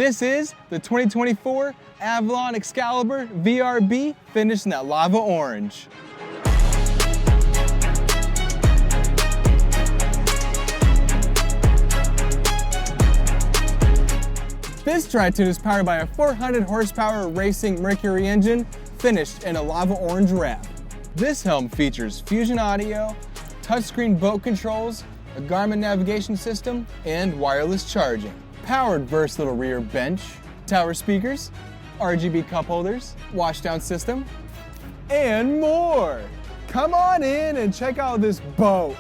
This is the 2024 Avalon Excalibur VRB, finished in that lava orange. This Tritoon is powered by a 400 horsepower Racing Mercury engine, finished in a lava orange wrap. This helm features Fusion audio, touchscreen boat controls, a Garmin navigation system, and wireless charging. Powered versatile rear bench, tower speakers, RGB cup holders, washdown system, and more. Come on in and check out this boat.